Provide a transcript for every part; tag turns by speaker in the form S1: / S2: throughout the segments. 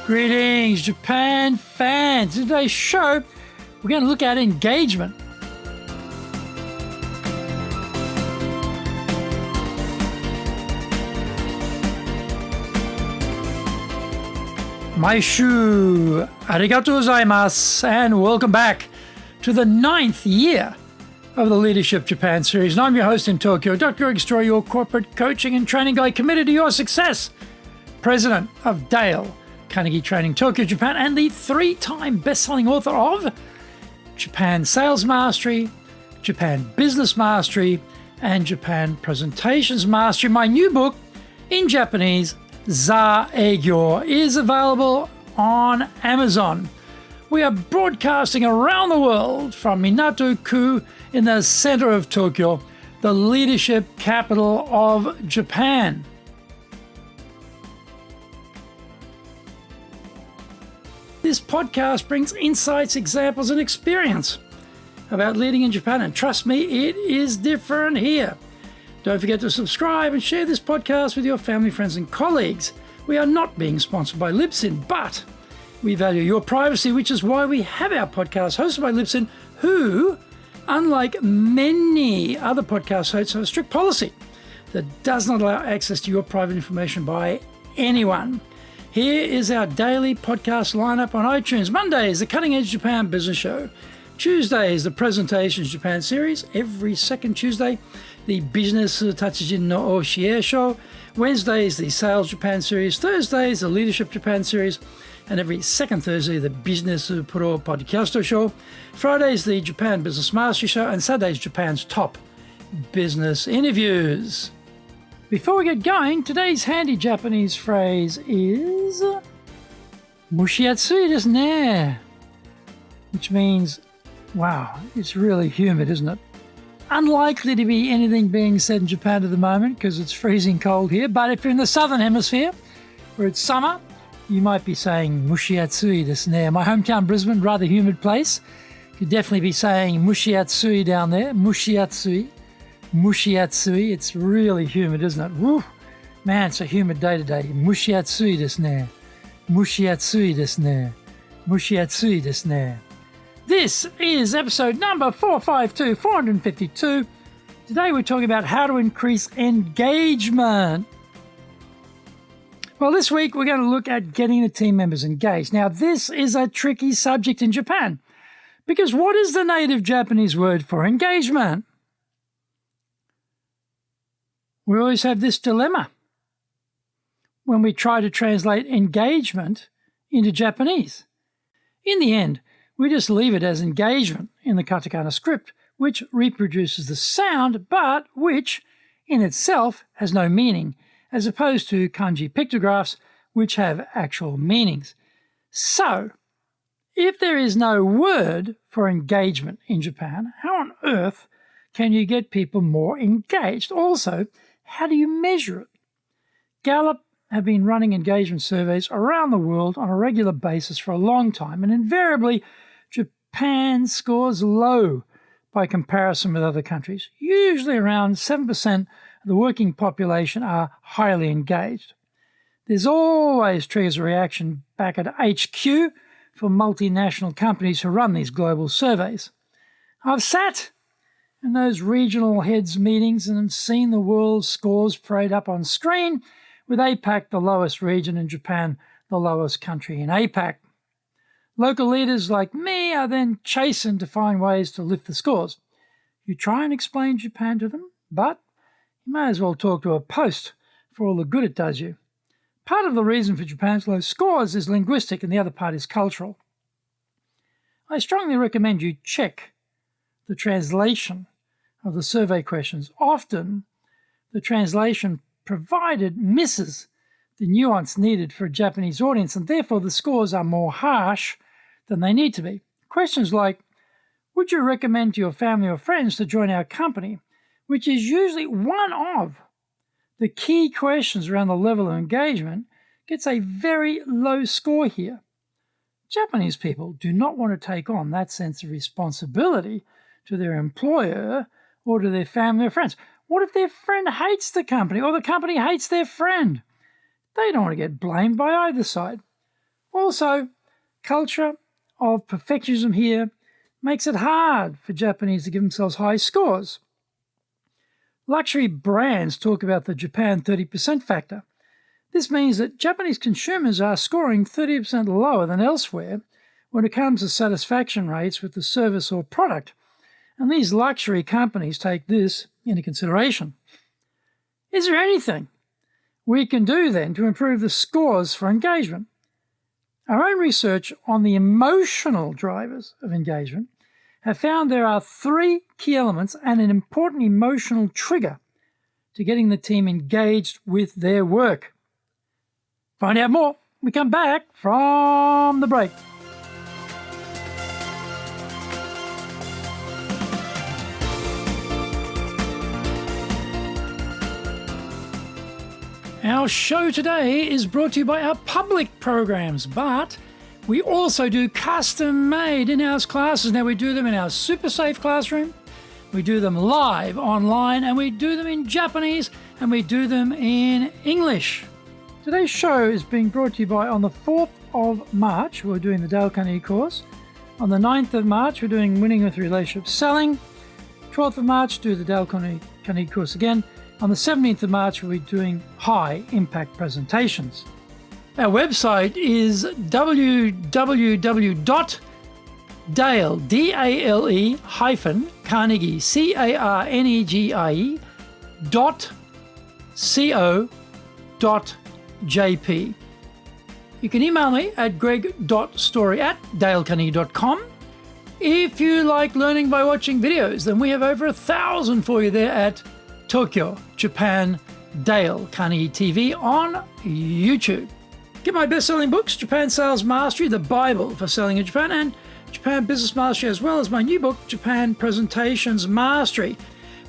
S1: Greetings, Japan fans. In today's show, we're going to look at engagement. Maishu, arigatou gozaimasu, and welcome back to the 9th year of the Leadership Japan series. And I'm your host in Tokyo, Dr. Greg Story, your corporate coaching and training guy committed to your success, president of Dale Carnegie Training Tokyo, Japan, and the 3-time best-selling author of Japan Sales Mastery, Japan Business Mastery, and Japan Presentations Mastery. My new book in Japanese, Za Eigyo, is available on Amazon. We are broadcasting around the world from Minato-ku in the center of Tokyo, the leadership capital of Japan. This podcast brings insights, examples, and experience about leading in Japan, and trust me, it is different here. Don't forget to subscribe and share this podcast with your family, friends, and colleagues. We are not being sponsored by Libsyn, but we value your privacy, which is why we have our podcast hosted by Libsyn, who, unlike many other podcast hosts, have a strict policy that does not allow access to your private information by anyone. Here is our daily podcast lineup on iTunes. Monday is the Cutting Edge Japan Business Show. Tuesday is the Presentations Japan series. Every second Tuesday, the Business Tatsujin no Oshie Show. Wednesday is the Sales Japan series. Thursday is the Leadership Japan series. And every second Thursday, the Business Pro Podcast Show. Friday is the Japan Business Mastery Show. And Saturday is Japan's top business interviews. Before we get going, today's handy Japanese phrase is mushiatsui desu ne, which means, wow, it's really humid, isn't it? Unlikely to be anything being said in Japan at the moment because it's freezing cold here, but if you're in the southern hemisphere where it's summer, you might be saying mushiatsui desu ne. My hometown Brisbane, rather humid place, could definitely be saying mushiatsui down there, mushiatsui. Mushiatsui, it's really humid, isn't it? Woo! Man, it's a humid day today. Mushiatsui desu ne. Mushiatsui desu ne. Mushiatsui desu ne. This is episode number 452. Today we're talking about how to increase engagement. Well, this week we're going to look at getting the team members engaged. Now, this is a tricky subject in Japan because what is the native Japanese word for engagement? We always have this dilemma when we try to translate engagement into Japanese. In the end, we just leave it as engagement in the katakana script, which reproduces the sound, but which in itself has no meaning, as opposed to kanji pictographs, which have actual meanings. So, if there is no word for engagement in Japan, how on earth can you get people more engaged? Also, how do you measure it? Gallup have been running engagement surveys around the world on a regular basis for a long time, and invariably, Japan scores low by comparison with other countries. Usually around 7% of the working population are highly engaged. There's always triggers a reaction back at HQ for multinational companies who run these global surveys. I've sat in those regional heads meetings and seen the world scores parade up on screen, with APAC the lowest region and Japan the lowest country in APAC. Local leaders like me are then chastened to find ways to lift the scores. You try and explain Japan to them, but you may as well talk to a post for all the good it does you. Part of the reason for Japan's low scores is linguistic and the other part is cultural. I strongly recommend you check the translation of the survey questions. Often, the translation provided misses the nuance needed for a Japanese audience, and therefore the scores are more harsh than they need to be. Questions like, would you recommend to your family or friends to join our company, which is usually one of the key questions around the level of engagement, gets a very low score here. Japanese people do not want to take on that sense of responsibility to their employer or to their family or friends. What if their friend hates the company or the company hates their friend? They don't want to get blamed by either side. Also, culture of perfectionism here makes it hard for Japanese to give themselves high scores. Luxury brands talk about the Japan 30% factor. This means that Japanese consumers are scoring 30% lower than elsewhere when it comes to satisfaction rates with the service or product, and these luxury companies take this into consideration. Is there anything we can do then to improve the scores for engagement? Our own research on the emotional drivers of engagement have found there are 3 key elements and an important emotional trigger to getting the team engaged with their work. Find out more when we come back from the break. Our show today is brought to you by our public programs, but we also do custom-made in-house classes. Now, we do them in our super safe classroom, we do them live online, and we do them in Japanese, and we do them in English. Today's show is being brought to you by, on the 4th of March, we're doing the Dale Carnegie course. On the 9th of March, we're doing Winning with Relationship Selling. 12th of March, do the Dale Carnegie course again. On the 17th of March, we'll be doing high impact presentations. Our website is www.dale-carnegie.co.jp. You can email me at greg.story@dalecarnegie.com. If you like learning by watching videos, then we have over 1,000 for you there at Tokyo, Japan, Dale Carnegie TV on YouTube. Get my best-selling books, Japan Sales Mastery, the Bible for selling in Japan, and Japan Business Mastery, as well as my new book, Japan Presentations Mastery.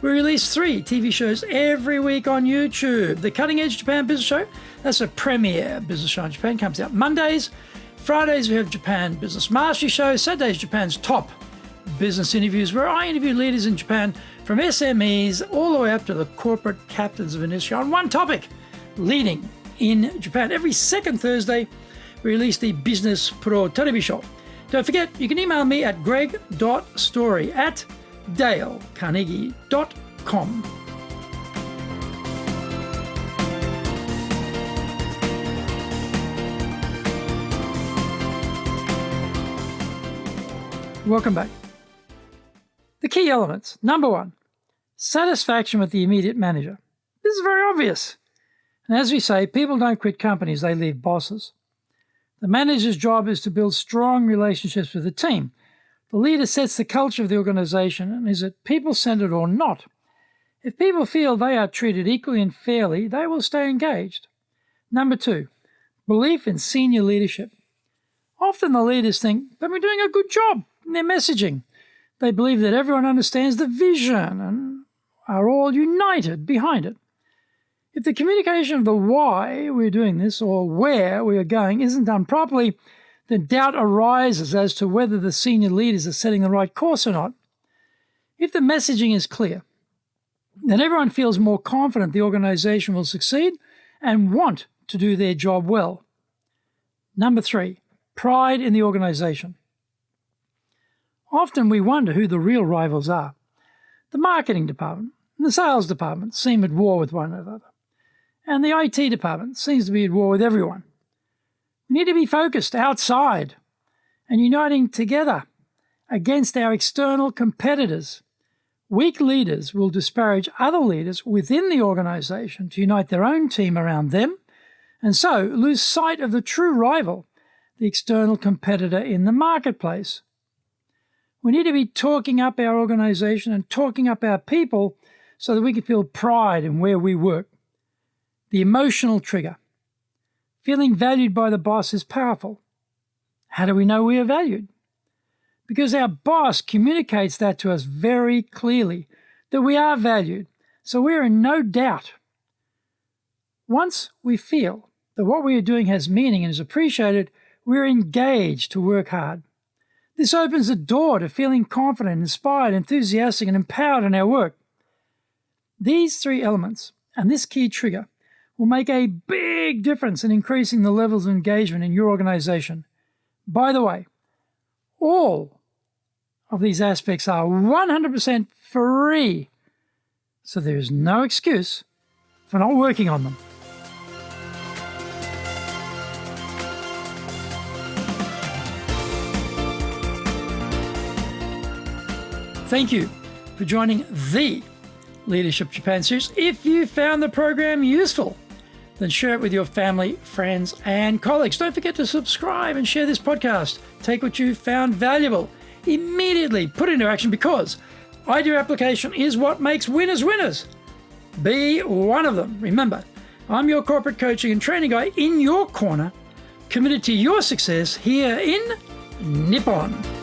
S1: We release 3 TV shows every week on YouTube. The Cutting Edge Japan Business Show, that's a premier business show in Japan, comes out Mondays. Fridays we have Japan Business Mastery Show. Saturdays, Japan's top business interviews, where I interview leaders in Japan from SMEs all the way up to the corporate captains of industry on one topic, leading in Japan. Every second Thursday, we release the Business Pro Television Show. Don't forget, you can email me at greg.story@dalecarnegie.com. Welcome back. The key elements. Number 1, satisfaction with the immediate manager. This is very obvious. And as we say, people don't quit companies, they leave bosses. The manager's job is to build strong relationships with the team. The leader sets the culture of the organization, and is it people-centered or not? If people feel they are treated equally and fairly, they will stay engaged. Number 2, belief in senior leadership. Often the leaders think they've been doing a good job in their messaging. They believe that everyone understands the vision and are all united behind it. If the communication of the why we're doing this or where we are going isn't done properly, then doubt arises as to whether the senior leaders are setting the right course or not. If the messaging is clear, then everyone feels more confident the organization will succeed and want to do their job well. Number 3, pride in the organization. Often we wonder who the real rivals are. The marketing department and the sales department seem at war with one another, and the IT department seems to be at war with everyone. We need to be focused outside and uniting together against our external competitors. Weak leaders will disparage other leaders within the organization to unite their own team around them, and so lose sight of the true rival, the external competitor in the marketplace. We need to be talking up our organization and talking up our people so that we can feel pride in where we work. The emotional trigger. Feeling valued by the boss is powerful. How do we know we are valued? Because our boss communicates that to us very clearly, that we are valued, so we are in no doubt. Once we feel that what we are doing has meaning and is appreciated, we are engaged to work hard. This opens the door to feeling confident, inspired, enthusiastic, and empowered in our work. These 3 elements and this key trigger will make a big difference in increasing the levels of engagement in your organization. By the way, all of these aspects are 100% free, so there is no excuse for not working on them. Thank you for joining the Leadership Japan series. If you found the program useful, then share it with your family, friends, and colleagues. Don't forget to subscribe and share this podcast. Take what you found valuable, immediately put into action, because idea application is what makes winners winners. Be one of them. Remember, I'm your corporate coaching and training guy in your corner, committed to your success here in Nippon.